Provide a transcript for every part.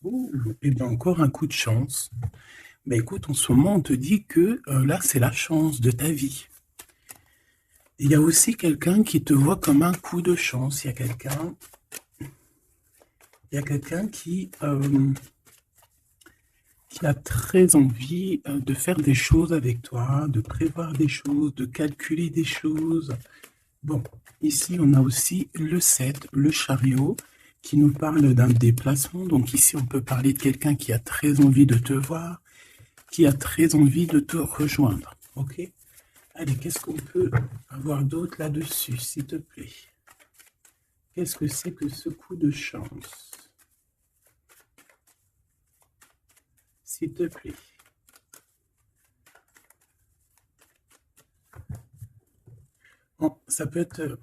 Oh, et bien encore un coup de chance. Ben écoute, en ce moment, on te dit que là, c'est la chance de ta vie. Il y a aussi quelqu'un qui te voit comme un coup de chance. Il y a quelqu'un qui a très envie de faire des choses avec toi, de prévoir des choses, de calculer des choses. Bon, ici, on a aussi le 7, le chariot, qui nous parle d'un déplacement. Donc ici, on peut parler de quelqu'un qui a très envie de te voir, qui a très envie de te rejoindre. Ok? Allez, qu'est-ce qu'on peut avoir d'autre là-dessus, s'il te plaît? Qu'est-ce que c'est que ce coup de chance? S'il te plaît. Bon, ça peut être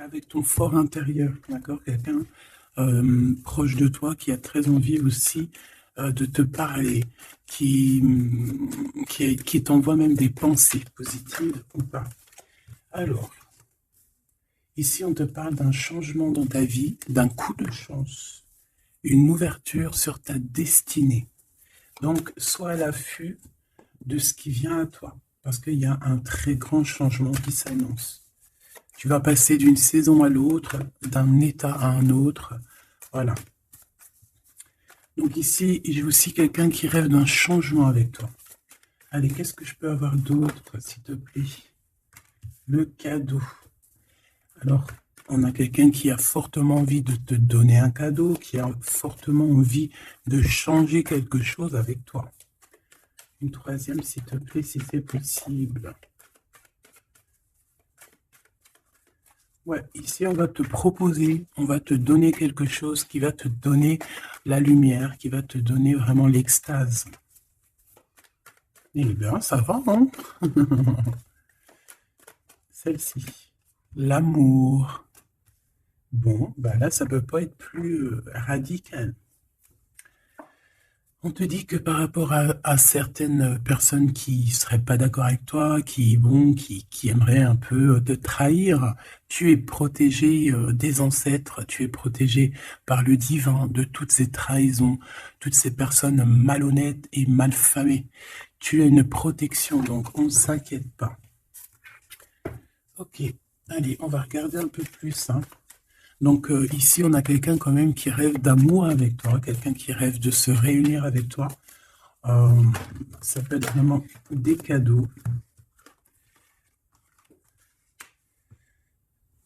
avec ton fort intérieur, d'accord? Quelqu'un proche de toi qui a très envie aussi de te parler, qui t'envoie même des pensées positives ou pas. Alors, ici, on te parle d'un changement dans ta vie, d'un coup de chance, une ouverture sur ta destinée. Donc, sois à l'affût de ce qui vient à toi, parce qu'il y a un très grand changement qui s'annonce. Tu vas passer d'une saison à l'autre, d'un état à un autre. Voilà. Donc ici, j'ai aussi quelqu'un qui rêve d'un changement avec toi. Allez, qu'est-ce que je peux avoir d'autre, s'il te plaît? Le cadeau. Alors, on a quelqu'un qui a fortement envie de te donner un cadeau, qui a fortement envie de changer quelque chose avec toi. Une troisième, s'il te plaît, si c'est possible. Ouais, ici, on va te proposer, on va te donner quelque chose qui va te donner la lumière, qui va te donner vraiment l'extase. Eh bien, ça va, hein? Celle-ci. L'amour. Bon, bah là, ça peut pas être plus radical. On te dit que par rapport à certaines personnes qui seraient pas d'accord avec toi, qui aimeraient un peu te trahir, tu es protégé des ancêtres, tu es protégé par le divin de toutes ces trahisons, toutes ces personnes malhonnêtes et malfamées. Tu as une protection, donc on ne s'inquiète pas. Ok, allez, on va regarder un peu plus, hein. Donc ici, on a quelqu'un quand même qui rêve d'amour avec toi, quelqu'un qui rêve de se réunir avec toi. Euh, Ça peut être vraiment des cadeaux.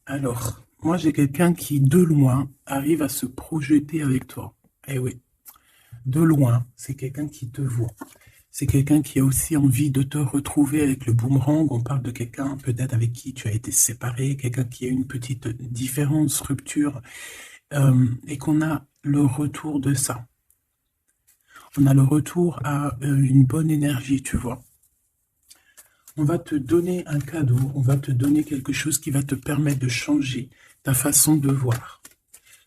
Alors, moi j'ai quelqu'un qui, de loin, arrive à se projeter avec toi. Eh oui, de loin, c'est quelqu'un qui te voit. C'est quelqu'un qui a aussi envie de te retrouver avec le boomerang. On parle de quelqu'un peut-être avec qui tu as été séparé, quelqu'un qui a une petite différence, rupture, et qu'on a le retour de ça. On a le retour à une bonne énergie, tu vois. On va te donner un cadeau, on va te donner quelque chose qui va te permettre de changer ta façon de voir.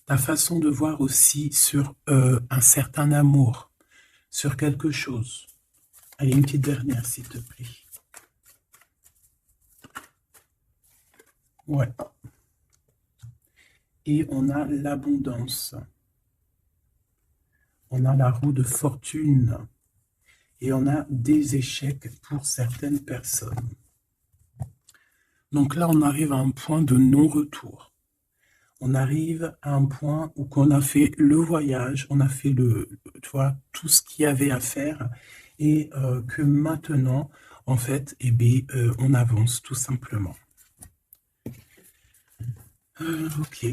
Ta façon de voir aussi sur un certain amour, sur quelque chose. Allez, une petite dernière, s'il te plaît. Ouais. Et on a l'abondance. On a la roue de fortune. Et on a des échecs pour certaines personnes. Donc là, on arrive à un point de non-retour. On arrive à un point où on a fait le voyage, on a fait tu vois, tout ce qu'il y avait à faire, et que maintenant, en fait, eh bien, on avance tout simplement. Ok,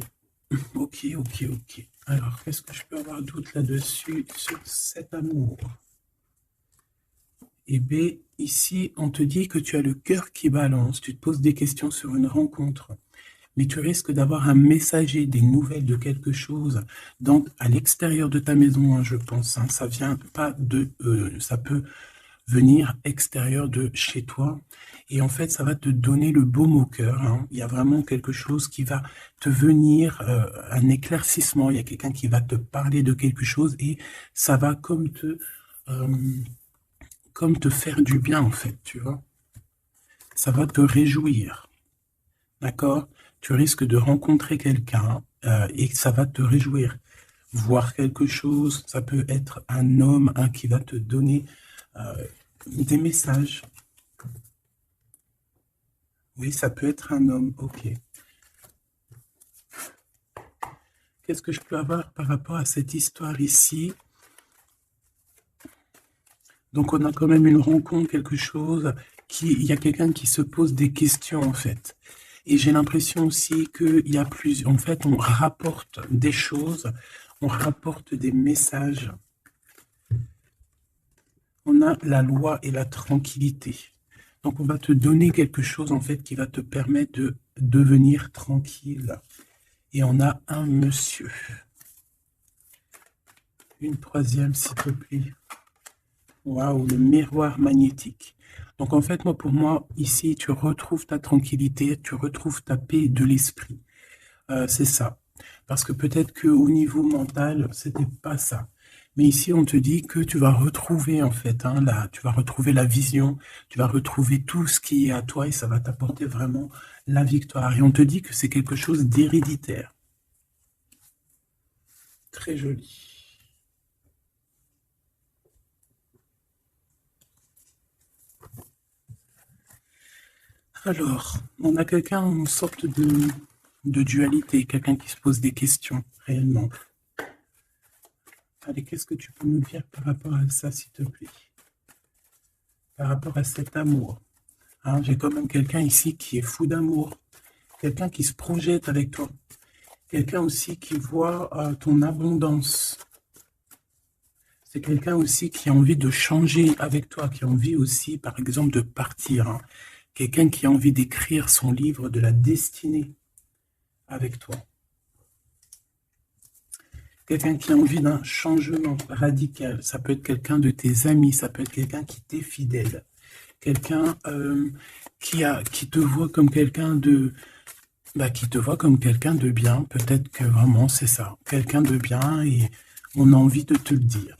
ok, ok, ok. Alors, qu'est-ce que je peux avoir d'autre là-dessus sur cet amour? Eh bien, ici, on te dit que tu as le cœur qui balance, tu te poses des questions sur une rencontre, mais tu risques d'avoir un messager, des nouvelles de quelque chose, donc à l'extérieur de ta maison, hein, je pense, hein, ça vient pas ça peut venir extérieur de chez toi, et en fait, ça va te donner le baume au cœur, hein. Il y a vraiment quelque chose qui va te venir, un éclaircissement, il y a quelqu'un qui va te parler de quelque chose, et ça va comme te faire du bien, en fait, tu vois. Ça va te réjouir. D'accord? tu risques de rencontrer quelqu'un et ça va te réjouir. Voir quelque chose, ça peut être un homme qui va te donner des messages. Oui, ça peut être un homme, ok. Qu'est-ce que je peux avoir par rapport à cette histoire ici? Donc on a quand même une rencontre, quelque chose, il y a quelqu'un qui se pose des questions en fait. Et j'ai l'impression aussi qu'il y a plus, en fait, on rapporte des choses, on rapporte des messages. On a la loi et la tranquillité. Donc on va te donner quelque chose en fait qui va te permettre de devenir tranquille. Et on a un monsieur. Une troisième, s'il te plaît. Waouh, le miroir magnétique. Donc en fait, pour moi, ici, tu retrouves ta tranquillité, tu retrouves ta paix de l'esprit. C'est ça. Parce que peut-être qu'au niveau mental, c'était pas ça. Mais ici, on te dit que tu vas retrouver, en fait, tu vas retrouver la vision, tu vas retrouver tout ce qui est à toi et ça va t'apporter vraiment la victoire. Et on te dit que c'est quelque chose d'héréditaire. Très joli. Alors, on a quelqu'un, une sorte de dualité, quelqu'un qui se pose des questions, réellement. Allez, qu'est-ce que tu peux nous dire par rapport à ça, s'il te plaît? Par rapport à cet amour. J'ai quand même quelqu'un ici qui est fou d'amour, quelqu'un qui se projette avec toi, quelqu'un aussi qui voit ton abondance. C'est quelqu'un aussi qui a envie de changer avec toi, qui a envie aussi, par exemple, de partir. Quelqu'un qui a envie d'écrire son livre de la destinée avec toi. Quelqu'un qui a envie d'un changement radical. Ça peut être quelqu'un de tes amis, ça peut être quelqu'un qui t'est fidèle. Quelqu'un qui te voit comme quelqu'un de... qui te voit comme quelqu'un de bien. Peut-être que vraiment c'est ça. Quelqu'un de bien et on a envie de te le dire.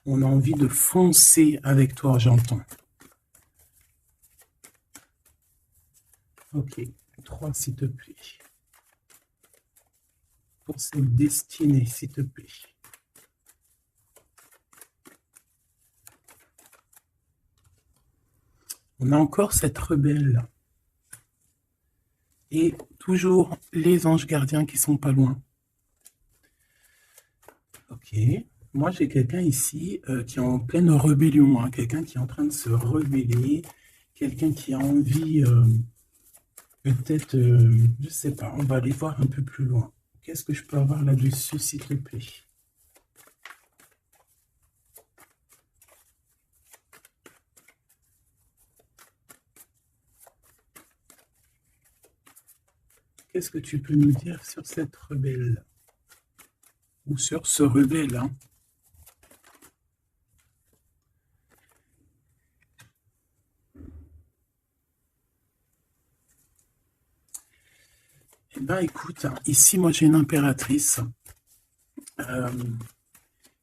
On a envie de foncer avec toi, j'entends. Ok, 3 s'il te plaît. Pour cette destinée, s'il te plaît. On a encore cette rebelle. Et toujours les anges gardiens qui sont pas loin. Ok. Moi, j'ai quelqu'un ici qui est en pleine rébellion. Quelqu'un qui est en train de se rebeller. Quelqu'un qui a envie... peut-être, je sais pas, on va aller voir un peu plus loin. Qu'est-ce que je peux avoir là-dessus, s'il te plaît? Qu'est-ce que tu peux nous dire sur cette rebelle? Ou sur ce rebelle, Eh bien, écoute, ici, moi, j'ai une impératrice.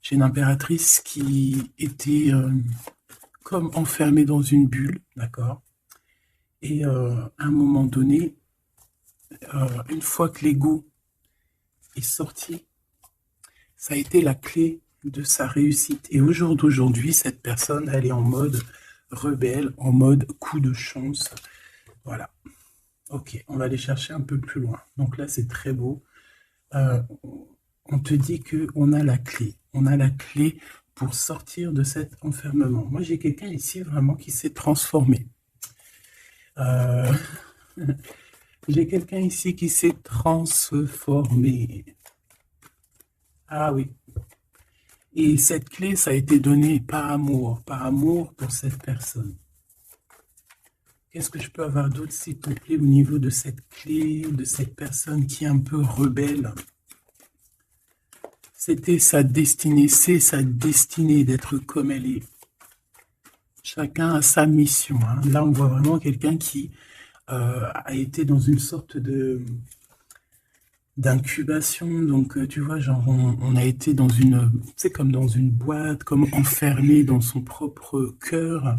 J'ai une impératrice qui était comme enfermée dans une bulle, d'accord? Et à un moment donné, une fois que l'ego est sorti, ça a été la clé de sa réussite. Et au jour d'aujourd'hui, cette personne, elle est en mode rebelle, en mode coup de chance. Voilà. Ok, on va aller chercher un peu plus loin. Donc là, c'est très beau. On te dit qu'on a la clé. On a la clé pour sortir de cet enfermement. Moi, j'ai quelqu'un ici vraiment qui s'est transformé. J'ai quelqu'un ici qui s'est transformé. Ah oui. Et cette clé, ça a été donné par amour pour cette personne. Qu'est-ce que je peux avoir d'autre, s'il te plaît, au niveau de cette clé, de cette personne qui est un peu rebelle? C'était sa destinée, c'est sa destinée d'être comme elle est. Chacun a sa mission. Là, on voit vraiment quelqu'un qui a été dans une sorte d'incubation. Donc, tu vois, genre, on a été dans une, c'est comme dans une boîte, comme enfermé dans son propre cœur.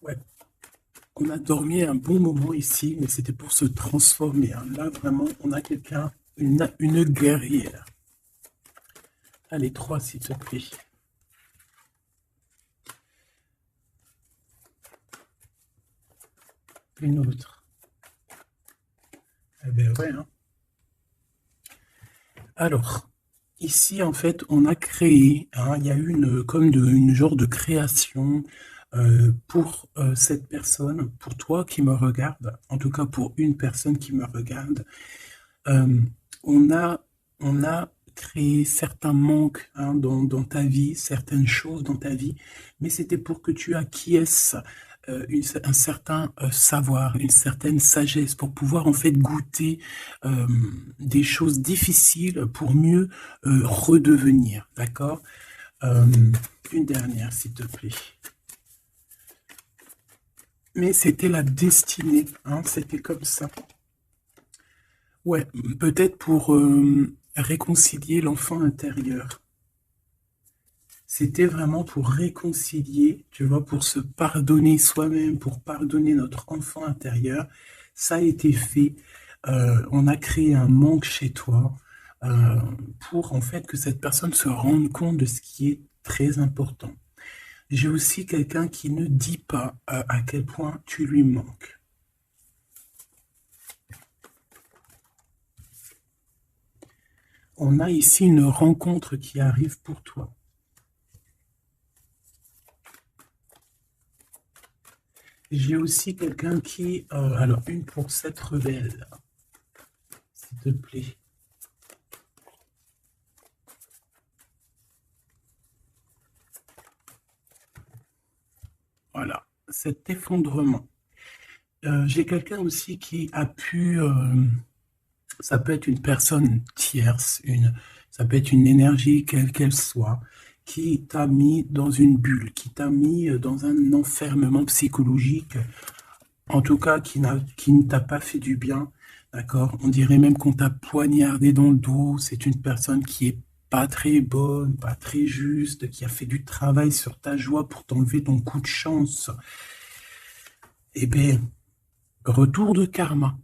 Ouais, on a dormi un bon moment ici, mais c'était pour se transformer, hein. Là, vraiment, on a quelqu'un, une guerrière. Allez, 3, s'il te plaît. Une autre. Eh ben ouais, hein. Alors, ici, en fait, on a créé, hein, il y a eu une genre de création pour cette personne, pour toi qui me regarde, en tout cas pour une personne qui me regarde. Euh, on a, on a créé certains manques, hein, dans ta vie, certaines choses dans ta vie, mais c'était pour que tu acquiesces un certain savoir, une certaine sagesse, pour pouvoir en fait goûter euh, des choses difficiles pour mieux redevenir, d'accord? Euh, une dernière, s'il te plaît. Mais c'était la destinée, hein, c'était comme ça. Ouais, peut-être pour réconcilier l'enfant intérieur. C'était vraiment pour réconcilier, tu vois, pour se pardonner soi-même, pour pardonner notre enfant intérieur. Ça a été fait. On a créé un manque chez toi euh, pour en fait que cette personne se rende compte de ce qui est très important. J'ai aussi quelqu'un qui ne dit pas à quel point tu lui manques. On a ici une rencontre qui arrive pour toi. J'ai aussi quelqu'un qui... alors, une pour cette rebelle, s'il te plaît. Voilà, cet effondrement. J'ai quelqu'un aussi qui a pu... ça peut être une personne tierce, ça peut être une énergie, quelle qu'elle soit, qui t'a mis dans une bulle, qui t'a mis dans un enfermement psychologique, en tout cas qui ne t'a pas fait du bien, d'accord? On dirait même qu'on t'a poignardé dans le dos. C'est une personne qui est pas très bonne, pas très juste, qui a fait du travail sur ta joie pour t'enlever ton coup de chance. Eh bien, retour de karma.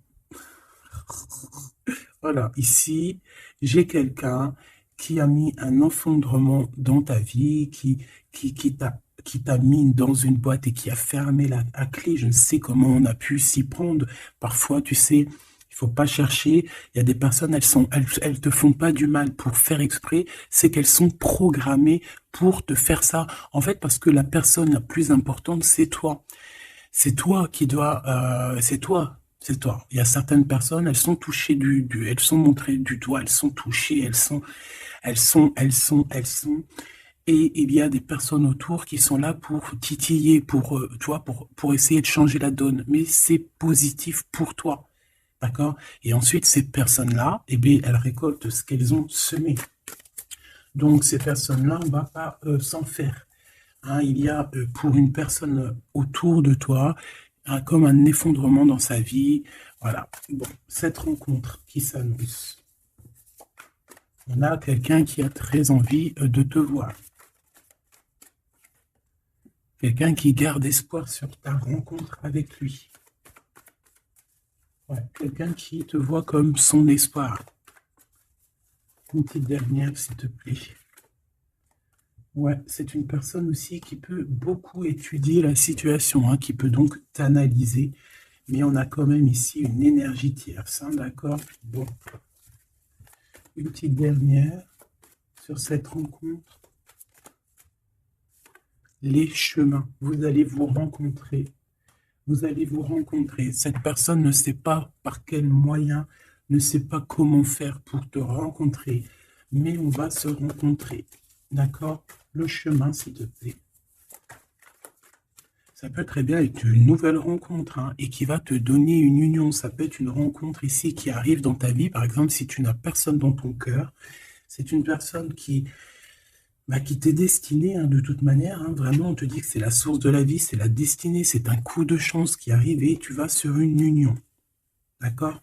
Voilà, ici, j'ai quelqu'un qui a mis un effondrement dans ta vie, qui t'a mis dans une boîte et qui a fermé la clé. Je ne sais comment on a pu s'y prendre. Parfois, tu sais, il faut pas chercher. Il y a des personnes, elles te font pas du mal pour faire exprès. C'est qu'elles sont programmées pour te faire ça. En fait, parce que la personne la plus importante, c'est toi. C'est toi qui dois, c'est toi, c'est toi. Il y a certaines personnes, elles sont touchées elles sont montrées du doigt, elles sont touchées, elles sont. Et il y a des personnes autour qui sont là pour titiller, pour essayer de changer la donne. Mais c'est positif pour toi, d'accord? Et ensuite, ces personnes-là, eh bien, elles récoltent ce qu'elles ont semé. Donc, ces personnes-là, on va pas s'en faire. Hein, il y a pour une personne autour de toi comme un effondrement dans sa vie. Voilà. Bon, cette rencontre qui s'annonce. On a quelqu'un qui a très envie de te voir. Quelqu'un qui garde espoir sur ta rencontre avec lui. Ouais, quelqu'un qui te voit comme son espoir. Une petite dernière, s'il te plaît. Ouais, c'est une personne aussi qui peut beaucoup étudier la situation, hein, qui peut donc t'analyser. Mais on a quand même ici une énergie tierce, hein, d'accord? Bon. Une petite dernière sur cette rencontre. Les chemins. Vous allez vous rencontrer. Vous allez vous rencontrer. Cette personne ne sait pas par quel moyen, ne sait pas comment faire pour te rencontrer. Mais on va se rencontrer. D'accord? Le chemin, s'il te plaît. Ça peut très bien être une nouvelle rencontre, hein, et qui va te donner une union. Ça peut être une rencontre ici qui arrive dans ta vie. Par exemple, si tu n'as personne dans ton cœur, c'est une personne qui t'est destinée, hein, de toute manière. Hein. Vraiment, on te dit que c'est la source de la vie, c'est la destinée, c'est un coup de chance qui arrive et tu vas sur une union. D'accord?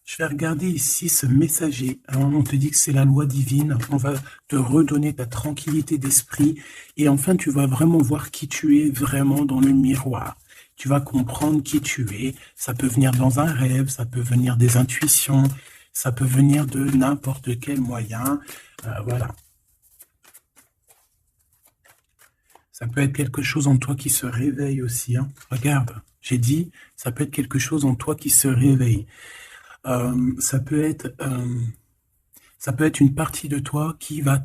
Je vais regarder ici ce messager. Alors, on te dit que c'est la loi divine. On va te redonner ta tranquillité d'esprit. Et enfin, tu vas vraiment voir qui tu es vraiment dans le miroir. Tu vas comprendre qui tu es. Ça peut venir dans un rêve, ça peut venir des intuitions, ça peut venir de n'importe quel moyen. Voilà. Ça peut être quelque chose en toi qui se réveille aussi. Hein. Regarde, j'ai dit, ça peut être quelque chose en toi qui se réveille. Ça peut être une partie de toi qui va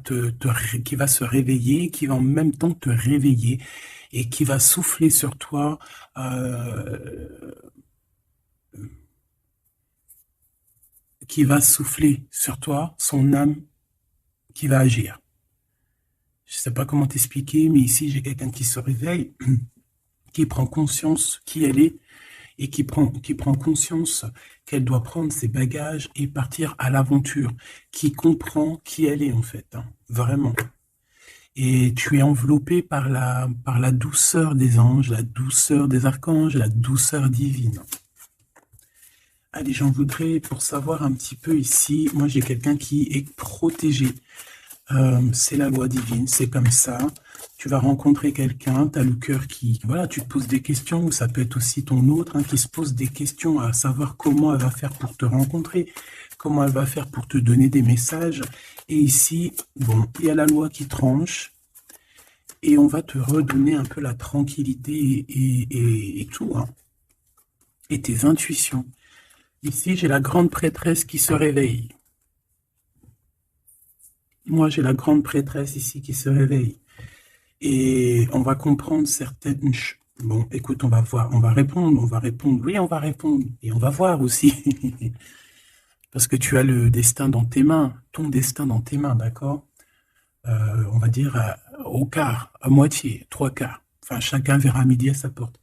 qui va se réveiller, qui va en même temps te réveiller et qui va souffler sur toi son âme qui va agir. Je ne sais pas comment t'expliquer, mais ici j'ai quelqu'un qui se réveille, qui prend conscience qui elle est, et qui prend conscience qu'elle doit prendre ses bagages et partir à l'aventure, qui comprend qui elle est en fait, hein, vraiment. Et tu es enveloppé par la douceur des anges, la douceur des archanges, la douceur divine. Allez, j'en voudrais pour savoir un petit peu ici, moi j'ai quelqu'un qui est protégé. C'est la loi divine, c'est comme ça. Tu vas rencontrer quelqu'un, tu as le cœur qui... Voilà, tu te poses des questions, ou ça peut être aussi ton autre qui se pose des questions à savoir comment elle va faire pour te rencontrer, comment elle va faire pour te donner des messages. Et ici, bon, il y a la loi qui tranche, et on va te redonner un peu la tranquillité et tout, hein, et tes intuitions. Ici, j'ai la grande prêtresse qui se réveille. Moi, j'ai la grande prêtresse ici qui se réveille. Et on va comprendre certaines... Bon, écoute, on va voir, on va répondre, oui, on va répondre. Et on va voir aussi. Parce que tu as le destin dans tes mains, ton destin dans tes mains, d'accord? On va dire au quart, à moitié, 3/4. Enfin, chacun verra midi à sa porte.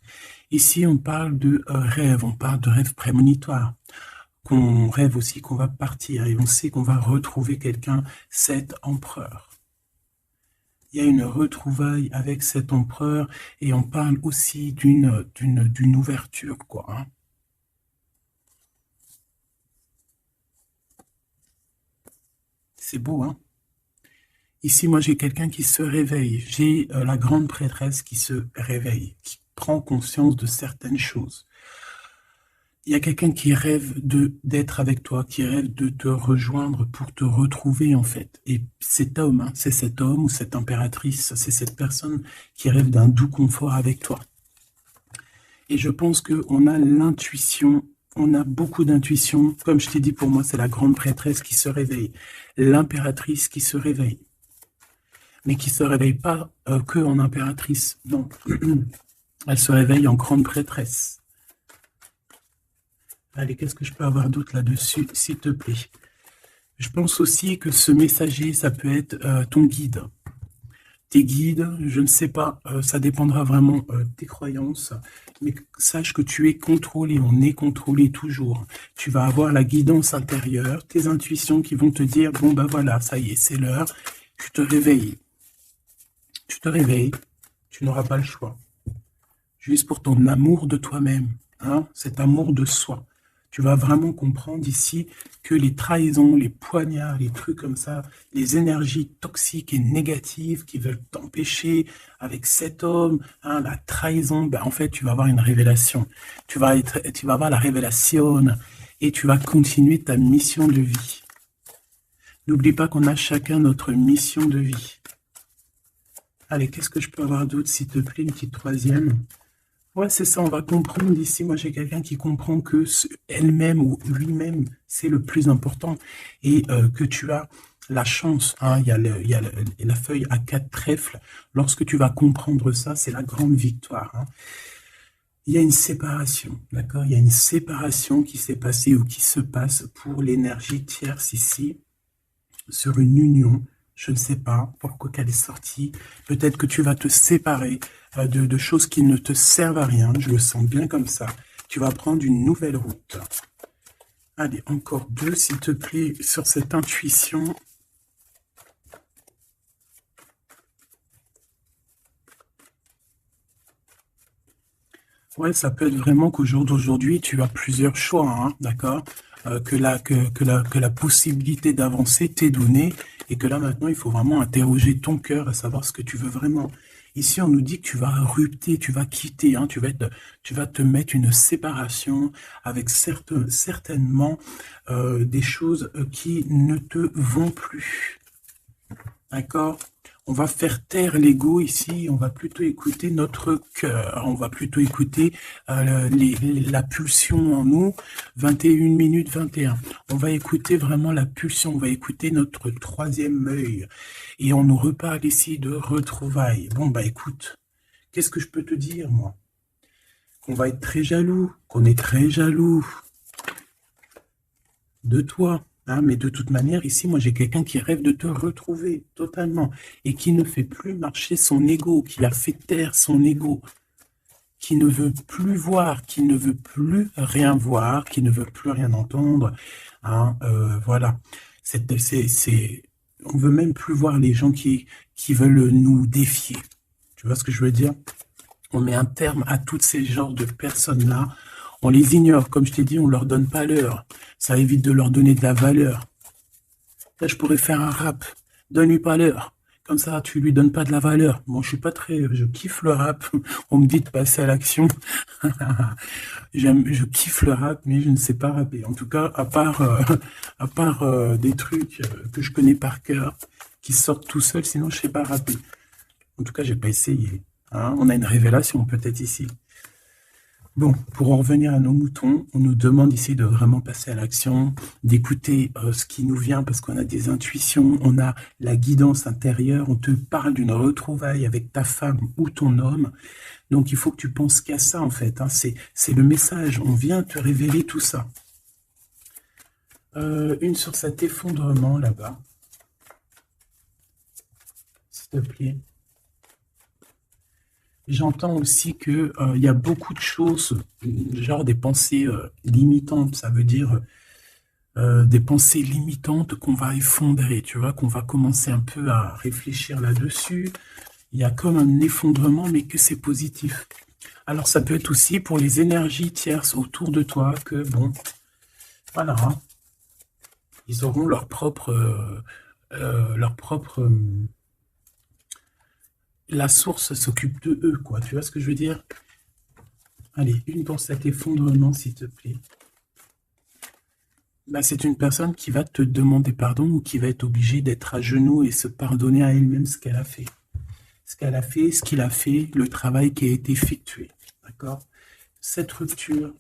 Ici, on parle de rêve, on parle de rêve prémonitoire. Qu'on rêve aussi qu'on va partir et on sait qu'on va retrouver quelqu'un, cet empereur. Il y a une retrouvaille avec cet empereur et on parle aussi d'une ouverture, quoi. Hein. C'est beau, hein? Ici, moi, j'ai quelqu'un qui se réveille. J'ai la grande prêtresse qui se réveille, qui prend conscience de certaines choses. Il y a quelqu'un qui rêve d'être avec toi, qui rêve de te rejoindre pour te retrouver, en fait. Et cet homme, hein, c'est cet homme ou cette impératrice, c'est cette personne qui rêve d'un doux confort avec toi. Et je pense qu'on a l'intuition, on a beaucoup d'intuition. Comme je t'ai dit, pour moi, c'est la grande prêtresse qui se réveille, l'impératrice qui se réveille. Mais qui ne se réveille pas que en impératrice, non. Elle se réveille en grande prêtresse. Allez, qu'est-ce que je peux avoir d'autre là-dessus, s'il te plaît? Je pense aussi que ce messager, ça peut être ton guide. Tes guides, je ne sais pas, ça dépendra vraiment de tes croyances, mais sache que tu es contrôlé, on est contrôlé toujours. Tu vas avoir la guidance intérieure, tes intuitions qui vont te dire, bon ben voilà, ça y est, c'est l'heure, tu te réveilles. Tu te réveilles, tu n'auras pas le choix. Juste pour ton amour de toi-même, hein, cet amour de soi. Tu vas vraiment comprendre ici que les trahisons, les poignards, les trucs comme ça, les énergies toxiques et négatives qui veulent t'empêcher avec cet homme, hein, la trahison, ben en fait, tu vas avoir une révélation. Tu vas avoir la révélation et tu vas continuer ta mission de vie. N'oublie pas qu'on a chacun notre mission de vie. Allez, qu'est-ce que je peux avoir d'autre, s'il te plaît, une petite troisième? Ouais, c'est ça, on va comprendre ici. Moi, j'ai quelqu'un qui comprend que elle-même ou lui-même, c'est le plus important. Et que tu as la chance, hein, il y a la feuille à 4 trèfles. Lorsque tu vas comprendre ça, c'est la grande victoire. Hein. Il y a une séparation, d'accord? Il y a une séparation qui s'est passée ou qui se passe pour l'énergie tierce ici, sur une union. Je ne sais pas pourquoi qu'elle est sortie. Peut-être que tu vas te séparer de choses qui ne te servent à rien. Je le sens bien comme ça. Tu vas prendre une nouvelle route. Allez, encore 2, s'il te plaît, sur cette intuition. Ouais, ça peut être vraiment qu'au jour d'aujourd'hui, tu as plusieurs choix, hein, d'accord? que la possibilité d'avancer t'est donnée et que là maintenant il faut vraiment interroger ton cœur à savoir ce que tu veux vraiment. Ici on nous dit que tu vas rupter, tu vas quitter, hein, tu vas te mettre une séparation avec certainement des choses qui ne te vont plus. D'accord? On va faire taire l'ego ici, on va plutôt écouter notre cœur, on va plutôt écouter la pulsion en nous, 21 minutes 21. On va écouter vraiment la pulsion, on va écouter notre troisième œil. Et on nous reparle ici de retrouvailles. Bon, bah écoute, qu'est-ce que je peux te dire, moi? Qu'on va être très jaloux, qu'on est très jaloux de toi. Hein, mais de toute manière, ici, moi, j'ai quelqu'un qui rêve de te retrouver totalement et qui ne fait plus marcher son ego, qui a fait taire son ego, qui ne veut plus voir, qui ne veut plus rien voir, qui ne veut plus rien entendre. Hein, voilà. On veut même plus voir les gens qui veulent nous défier. Tu vois ce que je veux dire? On met un terme à tous ces genres de personnes-là. On les ignore, comme je t'ai dit, on leur donne pas l'heure. Ça évite de leur donner de la valeur. Là, je pourrais faire un rap. Donne-lui pas l'heure. Comme ça, tu lui donnes pas de la valeur. Bon, je kiffe le rap. On me dit de passer à l'action. Je kiffe le rap, mais je ne sais pas rapper. En tout cas, à part des trucs que je connais par cœur, qui sortent tout seuls, sinon je sais pas rapper. En tout cas, j'ai pas essayé. Hein, on a une révélation peut-être ici. Bon, pour en revenir à nos moutons, on nous demande ici de vraiment passer à l'action, d'écouter ce qui nous vient parce qu'on a des intuitions, on a la guidance intérieure, on te parle d'une retrouvaille avec ta femme ou ton homme. Donc il faut que tu penses qu'à ça en fait, hein. C'est le message, on vient te révéler tout ça. Une sur cet effondrement là-bas, s'il te plaît. J'entends aussi que il y a beaucoup de choses, genre des pensées limitantes, ça veut dire des pensées limitantes qu'on va effondrer, tu vois, qu'on va commencer un peu à réfléchir là-dessus. Il y a comme un effondrement, mais que c'est positif. Alors ça peut être aussi pour les énergies tierces autour de toi, que bon, voilà, hein, ils auront leur propre la source s'occupe de eux, quoi. Tu vois ce que je veux dire? Allez, une pour cet effondrement, s'il te plaît. Bah, c'est une personne qui va te demander pardon ou qui va être obligée d'être à genoux et se pardonner à elle-même ce qu'elle a fait. Ce qu'elle a fait, ce qu'il a fait, le travail qui a été effectué. D'accord? Cette rupture,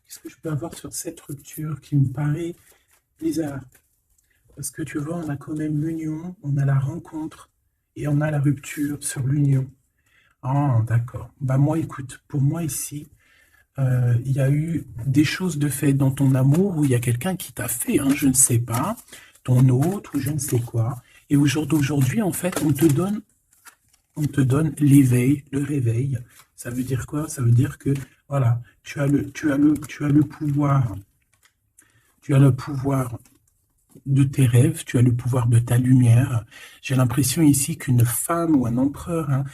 qu'est-ce que je peux avoir sur cette rupture qui me paraît bizarre? Parce que tu vois, on a quand même l'union, on a la rencontre, et on a la rupture sur l'union. Ah, d'accord. Bah moi, écoute, pour moi ici, il y a eu des choses de fait dans ton amour où il y a quelqu'un qui t'a fait, hein, je ne sais pas, ton autre ou je ne sais quoi. Et au jour d'aujourd'hui, en fait, on te donne l'éveil, le réveil. Ça veut dire quoi? Ça veut dire que voilà, tu as le pouvoir. Tu as le pouvoir de tes rêves, tu as le pouvoir de ta lumière. J'ai l'impression ici qu'une femme ou un empereur, hein,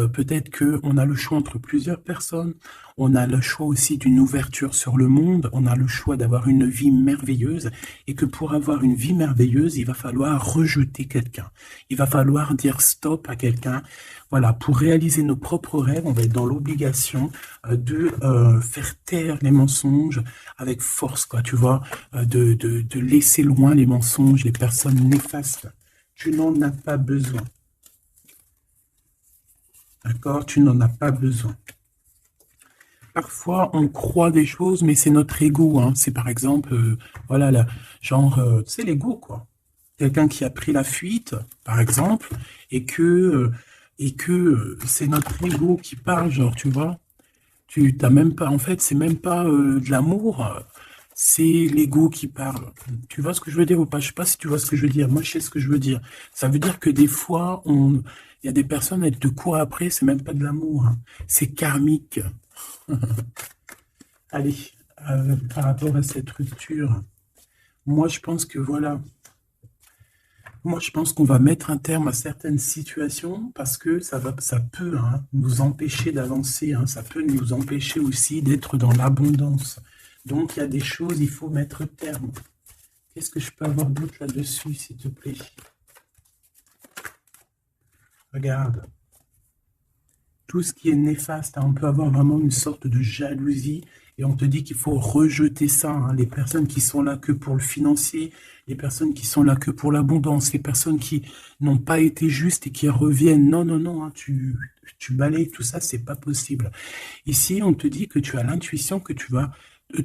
peut-être qu'on a le choix entre plusieurs personnes, on a le choix aussi d'une ouverture sur le monde, on a le choix d'avoir une vie merveilleuse, et que pour avoir une vie merveilleuse, il va falloir rejeter quelqu'un. Il va falloir dire stop à quelqu'un. Voilà, pour réaliser nos propres rêves, on va être dans l'obligation de faire taire les mensonges avec force, quoi, tu vois, de laisser loin les mensonges, les personnes néfastes. Tu n'en as pas besoin. D'accord? Tu n'en as pas besoin. Parfois, on croit des choses, mais c'est notre ego, hein. C'est par exemple, voilà, c'est l'ego, quoi. Quelqu'un qui a pris la fuite, par exemple, et que c'est notre ego qui parle, genre, tu vois. Tu t'as même pas, en fait, c'est même pas de l'amour, c'est l'ego qui parle. Tu vois ce que je veux dire ou pas? Je sais pas si tu vois ce que je veux dire. Moi, je sais ce que je veux dire. Ça veut dire que des fois, il y a des personnes, elles te courent après, c'est même pas de l'amour, hein. C'est karmique. Allez, par rapport à cette rupture, moi, je pense que voilà. Moi, je pense qu'on va mettre un terme à certaines situations parce que ça peut, hein, nous empêcher d'avancer, hein, ça peut nous empêcher aussi d'être dans l'abondance. Donc, il y a des choses, il faut mettre terme. Qu'est-ce que je peux avoir d'autre là-dessus, s'il te plaît? Regarde. Tout ce qui est néfaste, hein, on peut avoir vraiment une sorte de jalousie et on te dit qu'il faut rejeter ça. Hein. Les personnes qui sont là que pour le financier, les personnes qui sont là que pour l'abondance, les personnes qui n'ont pas été justes et qui reviennent. Non, non, non, hein, tu balayes tout ça, c'est pas possible. Ici, on te dit que tu as l'intuition que tu vas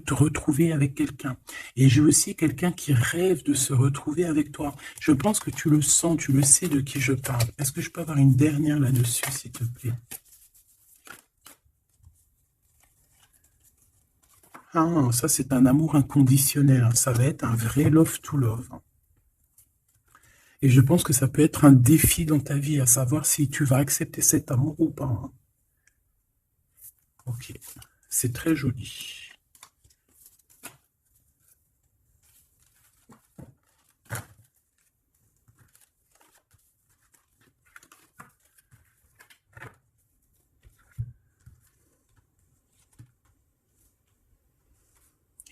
te retrouver avec quelqu'un. Et j'ai aussi quelqu'un qui rêve de se retrouver avec toi. Je pense que tu le sens, tu le sais de qui je parle. Est-ce que je peux avoir une dernière là-dessus, s'il te plaît? Ah, ça c'est un amour inconditionnel. Hein. Ça va être un vrai love to love. Hein. Et je pense que ça peut être un défi dans ta vie, à savoir si tu vas accepter cet amour ou pas. Hein. Ok, c'est très joli.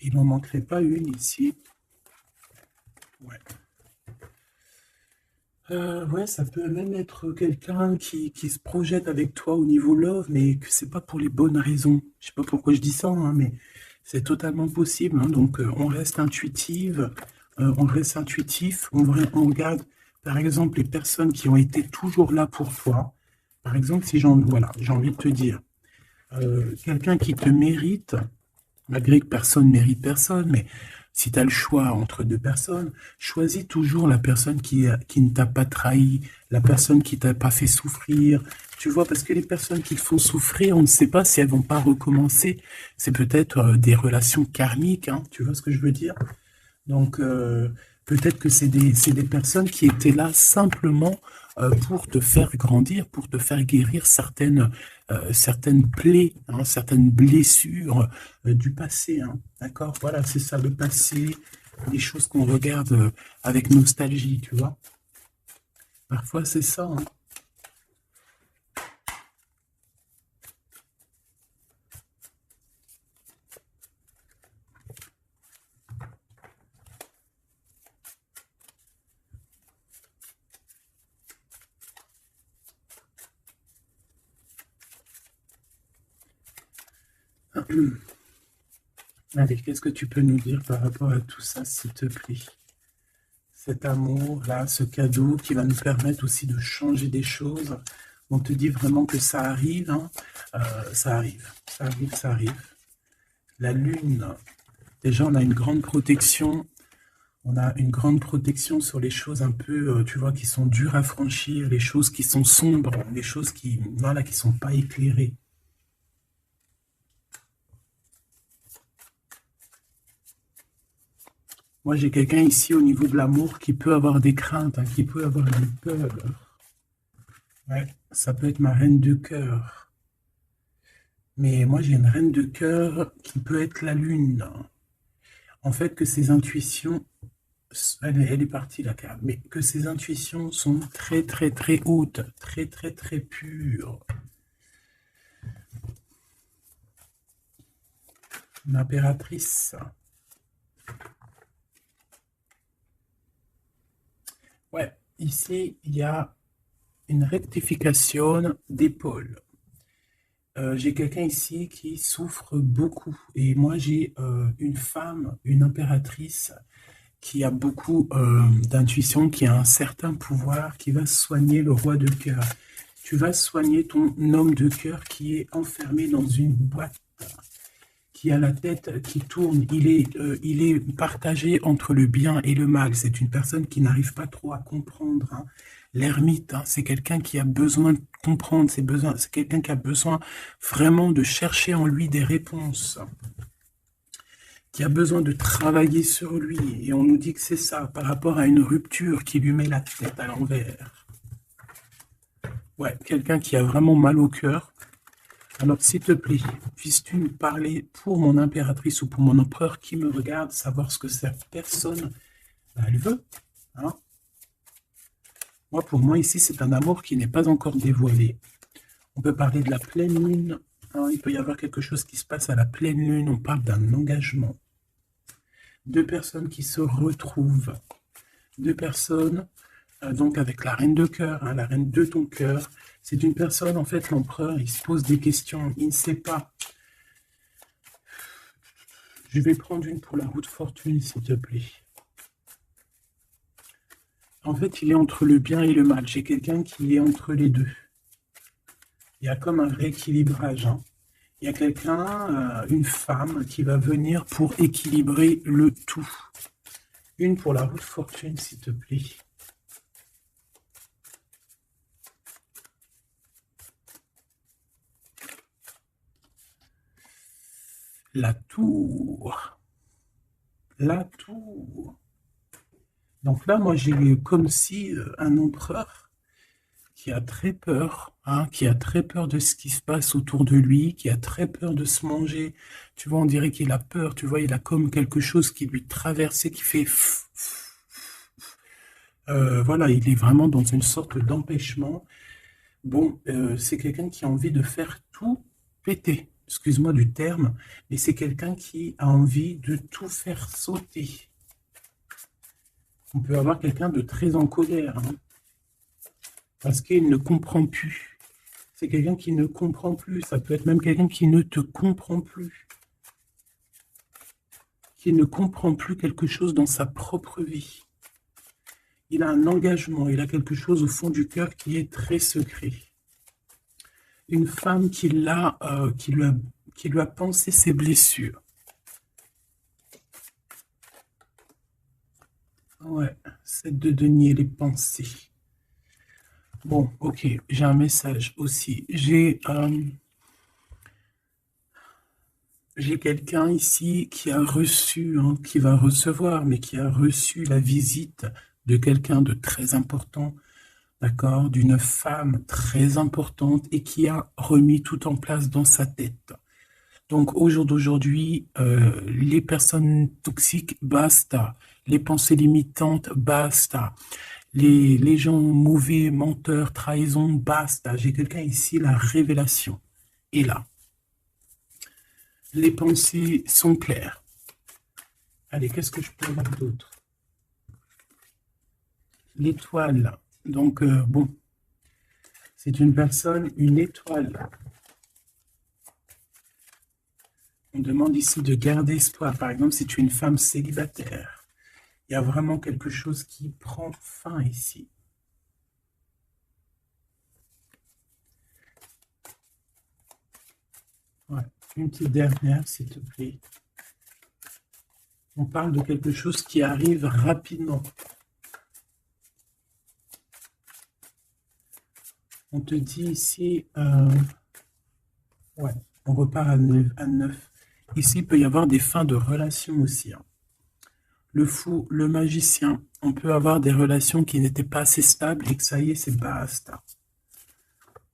Il n'en manquerait pas une ici. Ouais. Ouais, ça peut même être quelqu'un qui se projette avec toi au niveau love, mais que c'est pas pour les bonnes raisons. Je sais pas pourquoi je dis ça, hein, mais c'est totalement possible. Hein. Donc, on reste intuitive, on reste intuitif, on regarde, par exemple, les personnes qui ont été toujours là pour toi. Par exemple, si voilà, j'ai envie de te dire, quelqu'un qui te mérite, malgré que personne mérite personne, mais si tu as le choix entre deux personnes, choisis toujours la personne qui ne t'a pas trahi, la personne qui t'a pas fait souffrir. Tu vois, parce que les personnes qui te font souffrir, on ne sait pas si elles vont pas recommencer. C'est peut-être des relations karmiques, hein, tu vois ce que je veux dire? Donc, peut-être que c'est des personnes qui étaient là simplement pour te faire grandir, pour te faire guérir certaines plaies, hein, certaines blessures du passé. Hein. D'accord? Voilà, c'est ça, le passé, les choses qu'on regarde avec nostalgie, tu vois. Parfois, c'est ça. Hein. Allez, qu'est-ce que tu peux nous dire par rapport à tout ça, s'il te plaît? Cet amour-là, ce cadeau qui va nous permettre aussi de changer des choses. On te dit vraiment que ça arrive, hein. Ça arrive, ça arrive, ça arrive. La lune, déjà on a une grande protection. On a une grande protection sur les choses un peu, tu vois, qui sont dures à franchir, les choses qui sont sombres, les choses qui, voilà, qui sont pas éclairées. Moi, j'ai quelqu'un ici au niveau de l'amour qui peut avoir des craintes, hein, qui peut avoir des peurs. Ouais, ça peut être ma reine de cœur. Mais moi, j'ai une reine de cœur qui peut être la lune. En fait, que ses intuitions, elle est partie la carte, mais que ses intuitions sont très, très, très hautes, très, très, très pures. L'impératrice. Ouais, ici, il y a une rectification d'épaule. J'ai quelqu'un ici qui souffre beaucoup. Et moi, j'ai une femme, une impératrice, qui a beaucoup d'intuition, qui a un certain pouvoir, qui va soigner le roi de cœur. Tu vas soigner ton homme de cœur qui est enfermé dans une boîte, qui a la tête qui tourne. Il est partagé entre le bien et le mal. C'est une personne qui n'arrive pas trop à comprendre. Hein. L'ermite, hein, c'est quelqu'un qui a besoin de comprendre ses besoins. C'est quelqu'un qui a besoin vraiment de chercher en lui des réponses, qui a besoin de travailler sur lui. Et on nous dit que c'est ça, par rapport à une rupture qui lui met la tête à l'envers. Ouais, quelqu'un qui a vraiment mal au cœur. Alors, s'il te plaît, puisses-tu nous parler pour mon impératrice ou pour mon empereur qui me regarde, savoir ce que cette personne, elle veut, hein? Moi, pour moi, ici, c'est un amour qui n'est pas encore dévoilé. On peut parler de la pleine lune, hein, il peut y avoir quelque chose qui se passe à la pleine lune. On parle d'un engagement. Deux personnes qui se retrouvent. Deux personnes, donc avec la reine de cœur, hein, la reine de ton cœur. C'est une personne, en fait, l'empereur, il se pose des questions. Il ne sait pas. Je vais prendre une pour la roue de fortune, s'il te plaît. En fait, il est entre le bien et le mal. J'ai quelqu'un qui est entre les deux. Il y a comme un rééquilibrage, hein. Il y a quelqu'un, une femme, qui va venir pour équilibrer le tout. Une pour la roue de fortune, s'il te plaît. La tour. La tour. Donc là, moi, j'ai comme si un empereur qui a très peur, hein, qui a très peur de ce qui se passe autour de lui, qui a très peur de se manger. Tu vois, on dirait qu'il a peur, tu vois, il a comme quelque chose qui lui traverse et qui fait... voilà, il est vraiment dans une sorte d'empêchement. Bon, c'est quelqu'un qui a envie de faire tout péter. Excuse-moi du terme, mais c'est quelqu'un qui a envie de tout faire sauter. On peut avoir quelqu'un de très en colère, hein, parce qu'il ne comprend plus. C'est quelqu'un qui ne comprend plus. Ça peut être même quelqu'un qui ne te comprend plus. Qui ne comprend plus quelque chose dans sa propre vie. Il a un engagement, il a quelque chose au fond du cœur qui est très secret. Une femme qui lui a pensé ses blessures. Ouais, c'est de denier les pensées. Bon, ok, j'ai un message aussi. J'ai quelqu'un ici qui a reçu, hein, qui va recevoir, mais qui a reçu la visite de quelqu'un de très important, d'accord, d'une femme très importante et qui a remis tout en place dans sa tête. Donc au jour d'aujourd'hui, les personnes toxiques, basta. Les pensées limitantes, basta. Les gens mauvais, menteurs, trahison, basta. J'ai quelqu'un ici, la révélation est là. Les pensées sont claires. Allez, qu'est-ce que je peux avoir d'autre? L'étoile. Donc, bon, c'est une personne, une étoile. On demande ici de garder espoir. Par exemple, si tu es une femme célibataire, il y a vraiment quelque chose qui prend fin ici. Ouais. Une petite dernière, s'il te plaît. On parle de quelque chose qui arrive rapidement. On te dit ici, ouais, on repart à 9. Ici, il peut y avoir des fins de relations aussi, hein. Le fou, le magicien, on peut avoir des relations qui n'étaient pas assez stables et que ça y est, c'est basta.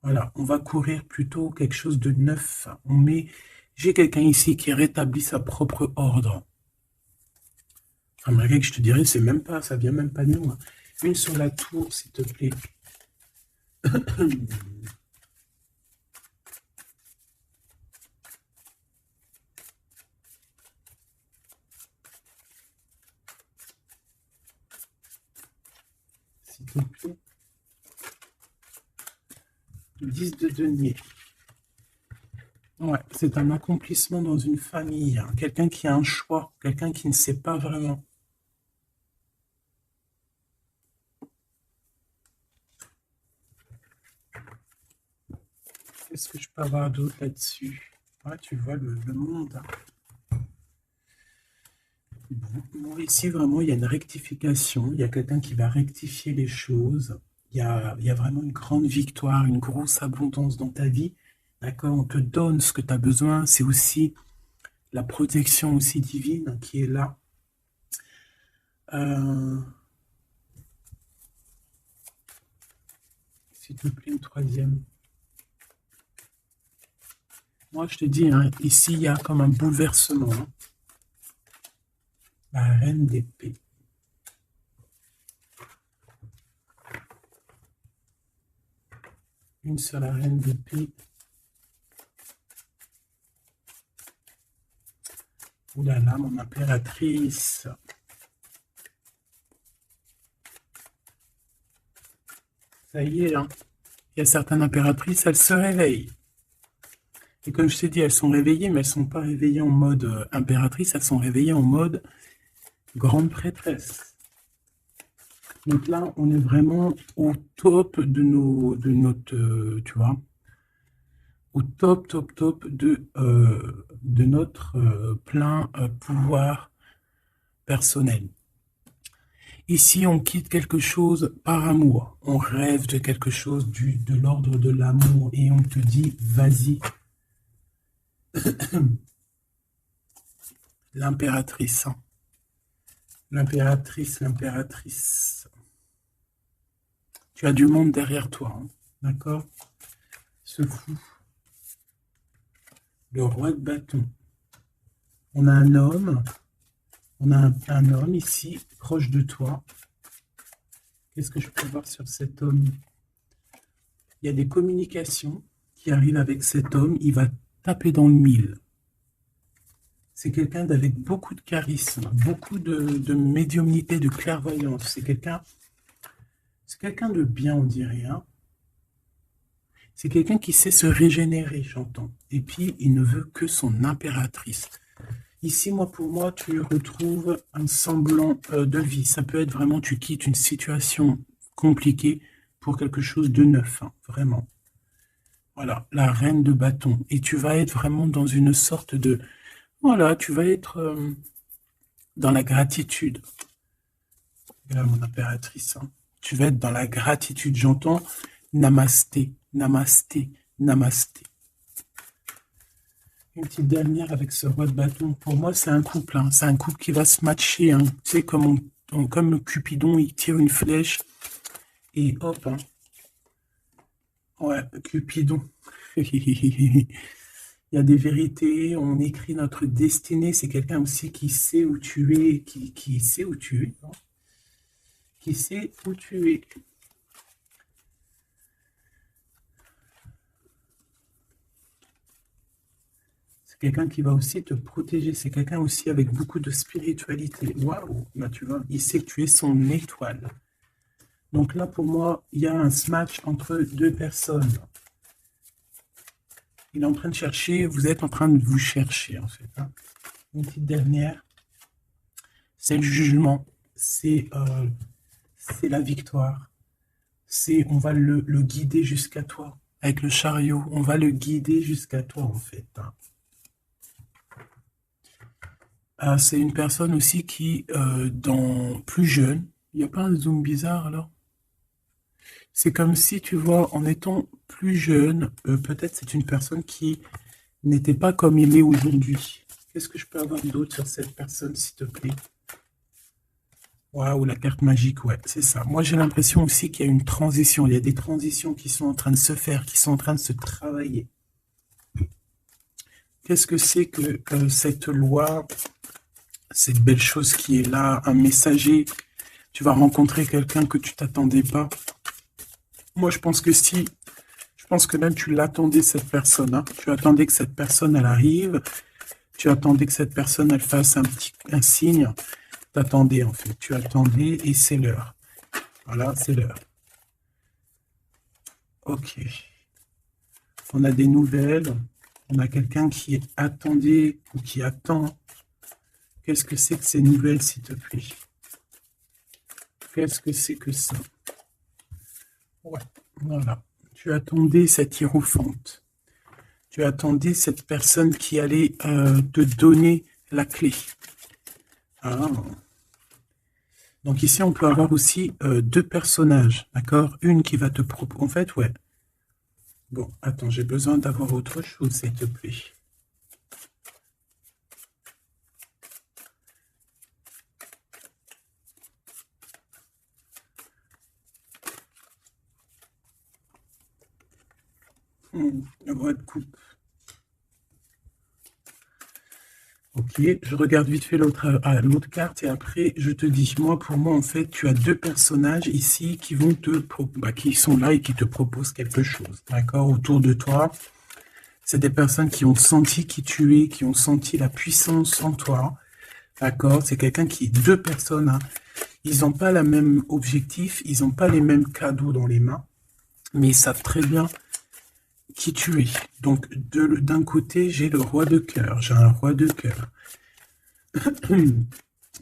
Voilà, on va courir plutôt quelque chose de neuf. J'ai quelqu'un ici qui rétablit sa propre ordre. Enfin, malgré que je te dirais, c'est même pas, ça vient même pas de nous, hein. Une sur la tour, s'il te plaît. S'il te plaît. 10 de denier. Ouais, c'est un accomplissement dans une famille, hein. Quelqu'un qui a un choix, quelqu'un qui ne sait pas vraiment. Qu'est-ce que je peux avoir d'autre là-dessus? Ouais, tu vois le monde, hein. Bon, ici, vraiment, il y a une rectification. Il y a quelqu'un qui va rectifier les choses. Il y a vraiment une grande victoire, une grosse abondance dans ta vie. D'accord? On te donne ce que tu as besoin. C'est aussi la protection aussi divine qui est là. S'il te plaît, une troisième. Moi, je te dis, hein, ici, il y a comme un bouleversement, hein. La reine d'épée. Une sur la reine d'épée. Ouh là là, mon impératrice. Ça y est, hein. Il y a certaines impératrices, elles se réveillent. Et comme je t'ai dit, elles sont réveillées, mais elles ne sont pas réveillées en mode impératrice, elles sont réveillées en mode grande prêtresse. Donc là, on est vraiment au top de notre, tu vois, au top de notre plein pouvoir personnel. Ici, on quitte quelque chose par amour. On rêve de quelque chose de l'ordre de l'amour et on te dit, vas-y. L'impératrice. Hein. L'impératrice. Tu as du monde derrière toi. Hein. D'accord? Ce fou. Le roi de bâton. On a un homme. On a un homme ici, proche de toi. Qu'est-ce que je peux voir sur cet homme? Il y a des communications qui arrivent avec cet homme. Il va taper dans le mille. C'est quelqu'un d'avec beaucoup de charisme, beaucoup de médiumnité, de clairvoyance. C'est quelqu'un de bien, on dirait. Hein. C'est quelqu'un qui sait se régénérer, j'entends. Et puis, il ne veut que son impératrice. Ici, pour moi, tu retrouves un semblant de vie. Ça peut être vraiment, tu quittes une situation compliquée pour quelque chose de neuf, hein, vraiment. Voilà, la reine de bâton. Et tu vas être vraiment dans une sorte de... Voilà, tu vas être dans la gratitude. Regarde mon impératrice. Hein. Tu vas être dans la gratitude. J'entends namasté, namasté, namasté. Une petite dernière avec ce roi de bâton. Pour moi, c'est un couple. Hein. C'est un couple qui va se matcher. Hein. Tu sais, comme Cupidon, il tire une flèche. Et hop. Hein. Ouais, Cupidon. Il y a des vérités. On écrit notre destinée. C'est quelqu'un aussi qui sait où tu es. Qui sait où tu es. Hein. Qui sait où tu es. Quelqu'un qui va aussi te protéger. C'est quelqu'un aussi avec beaucoup de spiritualité. Waouh, là tu vois, il sait que tu es son étoile. Donc là, pour moi, il y a un match entre deux personnes. Il est en train de chercher, vous êtes en train de vous chercher, en fait. Hein. Une petite dernière. C'est le jugement. C'est la victoire. On va le guider jusqu'à toi. Avec le chariot, on va le guider jusqu'à toi, en fait. Hein. C'est une personne aussi qui, plus jeune, il n'y a pas un zoom bizarre alors? C'est comme si, tu vois, en étant plus jeune, peut-être c'est une personne qui n'était pas comme il est aujourd'hui. Qu'est-ce que je peux avoir d'autre sur cette personne, s'il te plaît? Waouh, la carte magique, ouais, c'est ça. Moi, j'ai l'impression aussi qu'il y a une transition. Il y a des transitions qui sont en train de se faire, qui sont en train de se travailler. Qu'est-ce que c'est que cette loi, cette belle chose qui est là, un messager? Tu vas rencontrer quelqu'un que tu t'attendais pas. Moi, je pense que même tu l'attendais, cette personne. Hein. Tu attendais que cette personne, elle arrive. Tu attendais que cette personne, elle fasse un signe. T'attendais, en fait. Tu attendais et c'est l'heure. Voilà, c'est l'heure. Ok. On a des nouvelles. On a quelqu'un qui attendait ou qui attend. Qu'est-ce que c'est que ces nouvelles, s'il te plaît? Qu'est-ce que c'est que ça? Ouais, voilà. Tu attendais cette hiérophante. Tu attendais cette personne qui allait te donner la clé. Ah. Donc ici, on peut avoir aussi deux personnages, d'accord? Une qui va te proposer... En fait, ouais. Bon, attends, j'ai besoin d'avoir autre chose, s'il te plaît. Le roi de coupe. Ok, je regarde vite fait l'autre carte et après je te dis, pour moi en fait, tu as deux personnages ici qui vont qui sont là et qui te proposent quelque chose, d'accord, autour de toi. C'est des personnes qui ont senti qui tu es, qui ont senti la puissance en toi. D'accord? C'est quelqu'un qui... Deux personnes, hein, ils n'ont pas le même objectif, ils n'ont pas les mêmes cadeaux dans les mains, mais ils savent très bien qui tu es. Donc, d'un côté, j'ai le roi de cœur. J'ai un roi de cœur.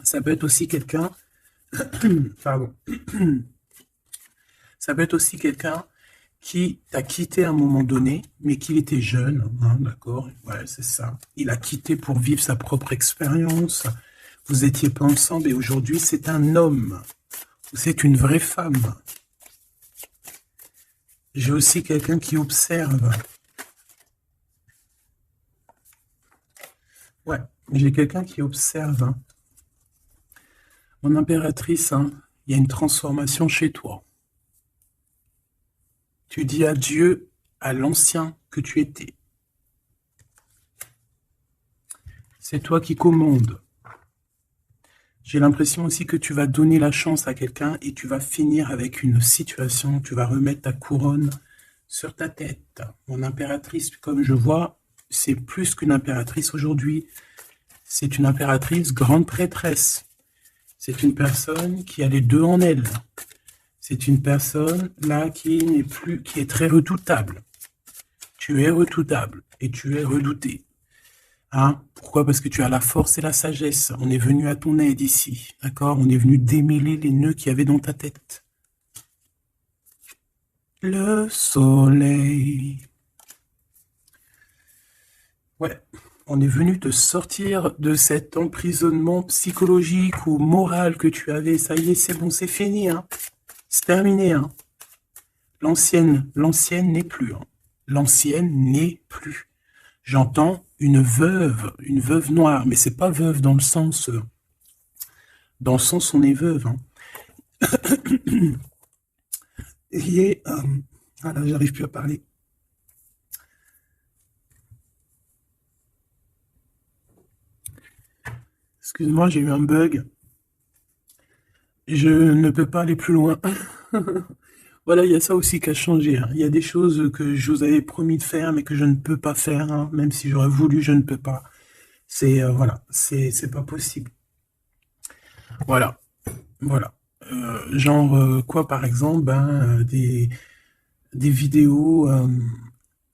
Ça peut être aussi quelqu'un... Pardon. Ça peut être aussi quelqu'un qui t'a quitté à un moment donné, mais qu'il était jeune, hein, d'accord? Ouais, c'est ça. Il a quitté pour vivre sa propre expérience. Vous étiez pas ensemble et aujourd'hui, c'est un homme. C'est une vraie femme. J'ai aussi quelqu'un qui observe. Ouais, j'ai quelqu'un qui observe. Hein. Mon impératrice, hein, il y a une transformation chez toi. Tu dis adieu à l'ancien que tu étais. C'est toi qui commandes. J'ai l'impression aussi que tu vas donner la chance à quelqu'un et tu vas finir avec une situation, tu vas remettre ta couronne sur ta tête. Mon impératrice, comme je vois, c'est plus qu'une impératrice aujourd'hui. C'est une impératrice grande prêtresse. C'est une personne qui a les deux en elle. C'est une personne là qui est très redoutable. Tu es redoutable et tu es redouté. Hein? Pourquoi? Parce que tu as la force et la sagesse. On est venu à ton aide ici. D'accord? On est venu démêler les nœuds qu'il y avait dans ta tête. Le soleil. Ouais. On est venu te sortir de cet emprisonnement psychologique ou moral que tu avais. Ça y est, c'est bon, c'est fini. Hein? C'est terminé. Hein? L'ancienne n'est plus. Hein? L'ancienne n'est plus. J'entends une veuve noire, mais c'est pas veuve dans le sens on est veuve. Hein. Ah là, j'arrive plus à parler. Excuse-moi, j'ai eu un bug. Je ne peux pas aller plus loin. Voilà, il y a ça aussi qui a changé. Hein. Il y a des choses que je vous avais promis de faire, mais que je ne peux pas faire. Hein. Même si j'aurais voulu, je ne peux pas. C'est voilà, c'est pas possible. Voilà, voilà. Genre quoi, par exemple, des vidéos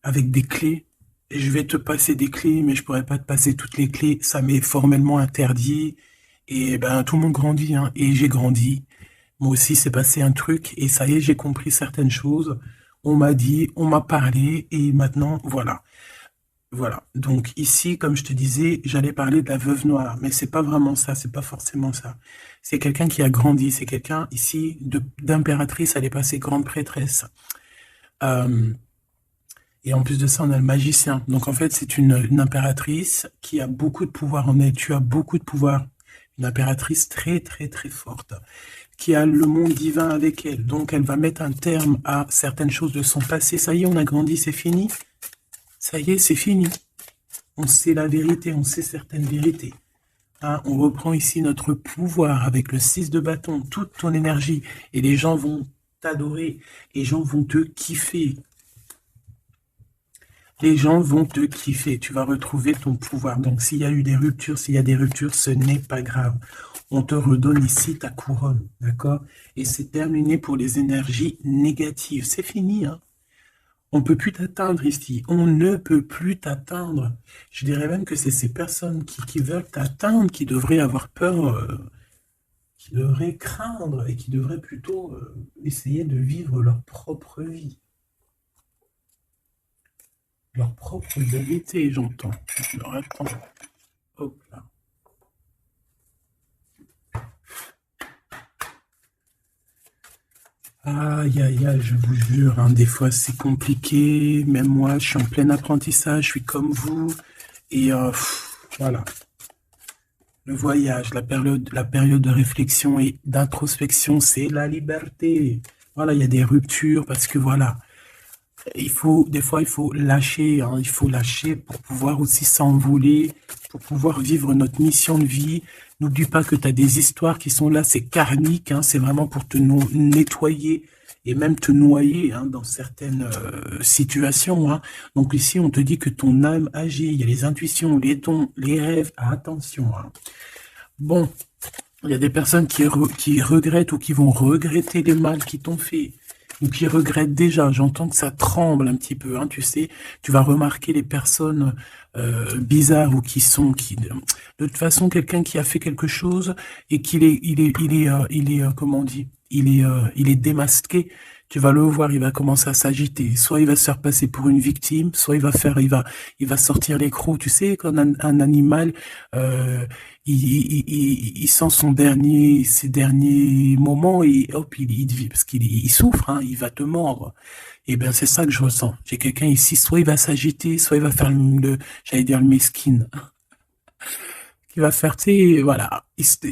avec des clés. Et je vais te passer des clés, mais je pourrais pas te passer toutes les clés. Ça m'est formellement interdit. Et ben tout le monde grandit, hein. Et j'ai grandi. Moi aussi, c'est passé un truc et ça y est, j'ai compris certaines choses. On m'a dit, on m'a parlé et maintenant, voilà. Voilà. Donc ici, comme je te disais, j'allais parler de la veuve noire, mais c'est pas vraiment ça, c'est pas forcément ça. C'est quelqu'un qui a grandi, c'est quelqu'un ici d'impératrice, elle est passée grande prêtresse. Et en plus de ça, on a le magicien. Donc en fait, c'est une impératrice qui a beaucoup de pouvoir en elle. Tu as beaucoup de pouvoir. Une impératrice très, très, très forte, qui a le monde divin avec elle. Donc, elle va mettre un terme à certaines choses de son passé. Ça y est, on a grandi, c'est fini. Ça y est, c'est fini. On sait la vérité, on sait certaines vérités. Hein, on reprend ici notre pouvoir avec le 6 de bâton, toute ton énergie. Et les gens vont t'adorer. Les gens vont te kiffer. Les gens vont te kiffer. Tu vas retrouver ton pouvoir. Donc, s'il y a eu des ruptures, ce n'est pas grave. On te redonne ici ta couronne, d'accord? Et c'est terminé pour les énergies négatives. C'est fini, hein? On ne peut plus t'atteindre ici. On ne peut plus t'atteindre. Je dirais même que c'est ces personnes qui veulent t'atteindre, qui devraient avoir peur, qui devraient craindre et qui devraient plutôt essayer de vivre leur propre vie. Leur propre vérité, j'entends. Alors, attends. Hop là. Aïe, aïe, aïe, je vous jure, hein, des fois c'est compliqué. Même moi, je suis en plein apprentissage, je suis comme vous. Et voilà. Le voyage, la période de réflexion et d'introspection, c'est la liberté. Voilà, il y a des ruptures parce que voilà. Des fois, il faut lâcher, hein, il faut lâcher pour pouvoir aussi s'envoler, pour pouvoir vivre notre mission de vie. N'oublie pas que tu as des histoires qui sont là, c'est karmique, hein, c'est vraiment pour te nettoyer et même te noyer hein, dans certaines situations. Hein. Donc ici, on te dit que ton âme agit, il y a les intuitions, les dons, les rêves, attention. Hein. Bon, il y a des personnes qui regrettent ou qui vont regretter les mal qu'ils t'ont fait. Ou qui regrettent déjà, j'entends que ça tremble un petit peu, hein, tu sais, tu vas remarquer les personnes bizarres ou de toute façon, quelqu'un qui a fait quelque chose et comment on dit, il est démasqué, tu vas le voir, il va commencer à s'agiter, soit il va se faire passer pour une victime, soit il va sortir les crocs, tu sais, quand un animal, il sent ses derniers moments et hop, parce qu'il souffre, hein, il va te mordre. Et bien, c'est ça que je ressens. J'ai quelqu'un ici, soit il va s'agiter, soit il va faire j'allais dire le mesquine, qui va faire, tu sais, voilà.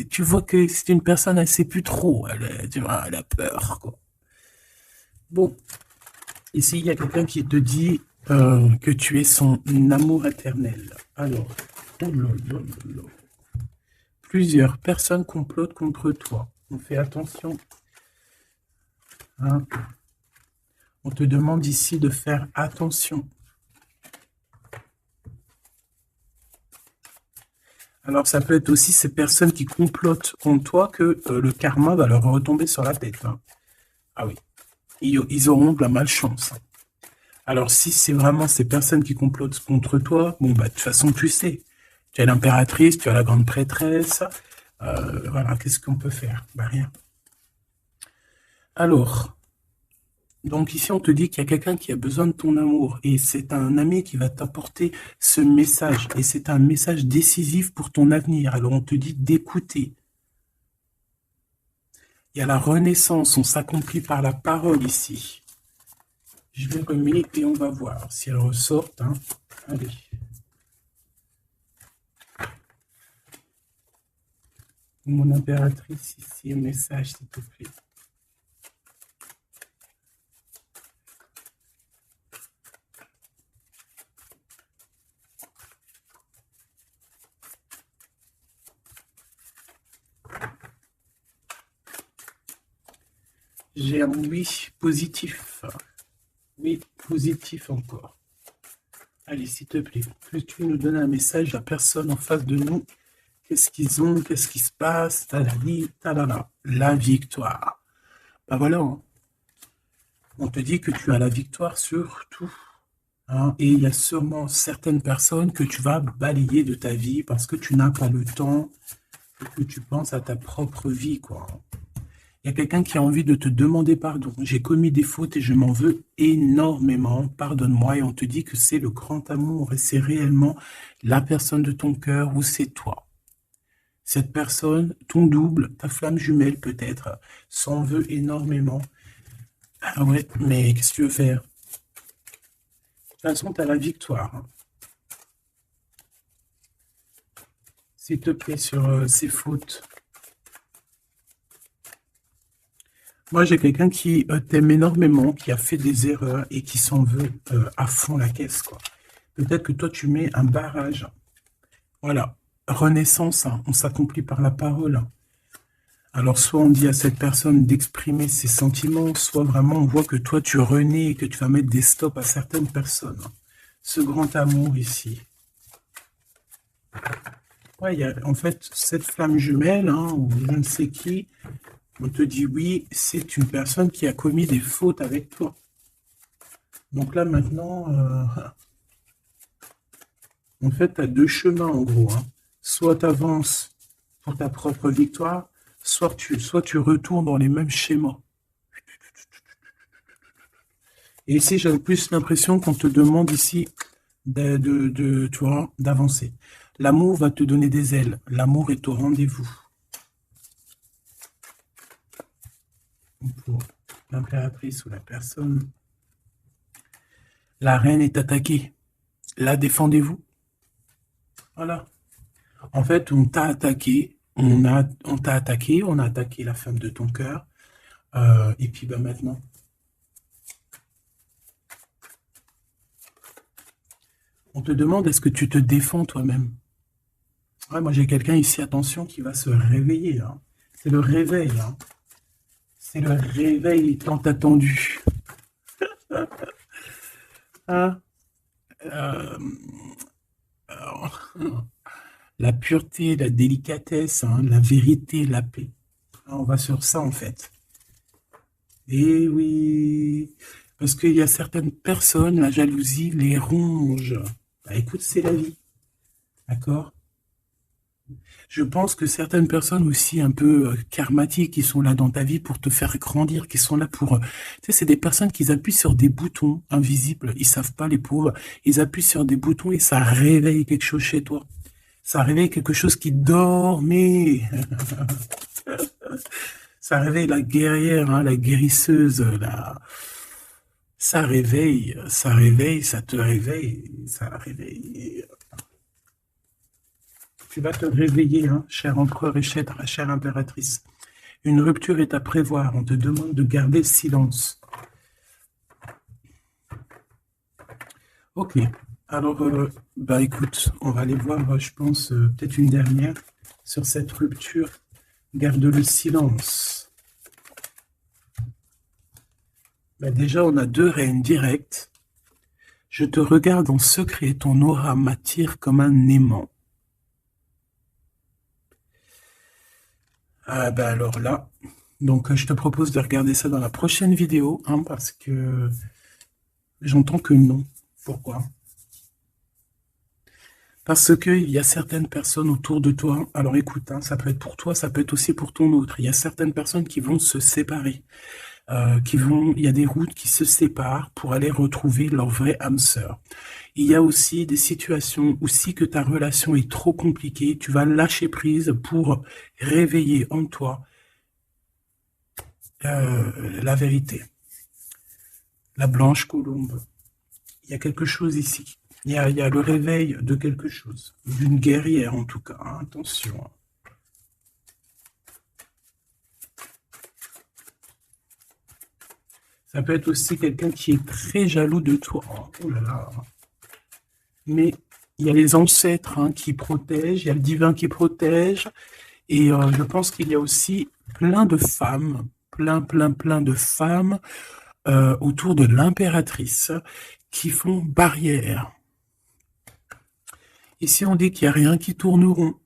Tu vois que c'est une personne, elle sait plus trop, tu vois, elle a peur, quoi. Bon, ici, il y a quelqu'un qui te dit que tu es son amour éternel. Alors, oh là là là là. Plusieurs personnes complotent contre toi. On fait attention. Hein. On te demande ici de faire attention. Alors, ça peut être aussi ces personnes qui complotent contre toi que le karma va leur retomber sur la tête. Hein. Ah oui, ils auront de la malchance. Alors, si c'est vraiment ces personnes qui complotent contre toi, bon, bah, de toute façon, tu sais. Tu as l'impératrice, tu as la grande prêtresse. Voilà, qu'est-ce qu'on peut faire? Bah, rien. Alors, donc ici, on te dit qu'il y a quelqu'un qui a besoin de ton amour. Et c'est un ami qui va t'apporter ce message. Et c'est un message décisif pour ton avenir. Alors, on te dit d'écouter. Il y a la renaissance, on s'accomplit par la parole ici. Je vais remettre et on va voir si elle ressort. Hein. Allez. Mon impératrice ici, un message, s'il te plaît. J'ai un oui positif. Oui, positif encore. Allez, s'il te plaît, que tu nous donnes un message à personne en face de nous. Qu'est-ce qu'ils ont? Qu'est-ce qui se passe? Talali, talala. La victoire. Ben voilà. Hein. On te dit que tu as la victoire sur tout. Hein, et il y a sûrement certaines personnes que tu vas balayer de ta vie parce que tu n'as pas le temps et que tu penses à ta propre vie, quoi. Il y a quelqu'un qui a envie de te demander pardon. J'ai commis des fautes et je m'en veux énormément. Pardonne-moi. Et on te dit que c'est le grand amour et c'est réellement la personne de ton cœur ou c'est toi. Cette personne, ton double, ta flamme jumelle peut-être, s'en veut énormément. Ah ouais, mais qu'est-ce que tu veux faire? De toute façon, tu as la victoire. Hein. S'il te plaît, sur ces fautes. Moi, j'ai quelqu'un qui t'aime énormément, qui a fait des erreurs et qui s'en veut à fond la caisse, quoi. Peut-être que toi, tu mets un barrage. Voilà. Renaissance, hein, on s'accomplit par la parole. Alors, soit on dit à cette personne d'exprimer ses sentiments, soit vraiment on voit que toi, tu renais et que tu vas mettre des stops à certaines personnes. Ce grand amour ici. Ouais, il y a en fait cette flamme jumelle, hein, ou je ne sais qui, on te dit oui, c'est une personne qui a commis des fautes avec toi. Donc là, maintenant, en fait, tu as deux chemins, en gros. Hein. Soit tu avances pour ta propre victoire, soit tu retournes dans les mêmes schémas. Et ici, j'ai plus l'impression qu'on te demande ici tu vois, d'avancer. L'amour va te donner des ailes. L'amour est au rendez-vous. Pour l'impératrice ou la personne. La reine est attaquée. La défendez-vous. Voilà. En fait, on t'a attaqué. On t'a attaqué. On a attaqué la femme de ton cœur. Et puis, ben, maintenant. On te demande, est-ce que tu te défends toi-même? Ouais, moi, j'ai quelqu'un ici, attention, qui va se réveiller. Hein. C'est le réveil. Hein. C'est le réveil tant attendu. Hein. Euh, alors, la pureté, la délicatesse, hein, la vérité, la paix. On va sur ça en fait. Et oui, parce qu'il y a certaines personnes, la jalousie les ronge. Bah, écoute, c'est la vie, d'accord? Je pense que certaines personnes aussi un peu karmatiques qui sont là dans ta vie pour te faire grandir, qui sont là pour... tu sais, c'est des personnes qui appuient sur des boutons invisibles. Ils savent pas, les pauvres. Ils appuient sur des boutons et ça réveille quelque chose chez toi. Ça réveille quelque chose qui dormait. Ça réveille la guerrière, hein, la guérisseuse. Ça réveille, ça réveille, ça te réveille, ça réveille. Tu vas te réveiller, hein, cher empereur et chère impératrice. Une rupture est à prévoir. On te demande de garder le silence. Ok. Alors, bah écoute, on va aller voir, je pense, peut-être une dernière sur cette rupture. Garde le silence. Bah déjà, on a 2 reines directes. Je te regarde en secret, ton aura m'attire comme un aimant. Ah bah alors là, donc je te propose de regarder ça dans la prochaine vidéo, hein, parce que j'entends que non. Pourquoi? Parce qu'il y a certaines personnes autour de toi, alors écoute, hein, ça peut être pour toi, ça peut être aussi pour ton autre. Il y a certaines personnes qui vont se séparer, il y a des routes qui se séparent pour aller retrouver leur vraie âme sœur. Il y a aussi des situations où si que ta relation est trop compliquée, tu vas lâcher prise pour réveiller en toi la vérité. La blanche colombe. Il y a quelque chose ici. Il y a le réveil de quelque chose, d'une guerrière en tout cas, hein, attention. Ça peut être aussi quelqu'un qui est très jaloux de toi. Oh là là. Mais il y a les ancêtres, hein, qui protègent, il y a le divin qui protège, et je pense qu'il y a aussi plein de femmes, plein de femmes autour de l'impératrice qui font barrière. Ici, on dit qu'il n'y a rien qui tourne rond.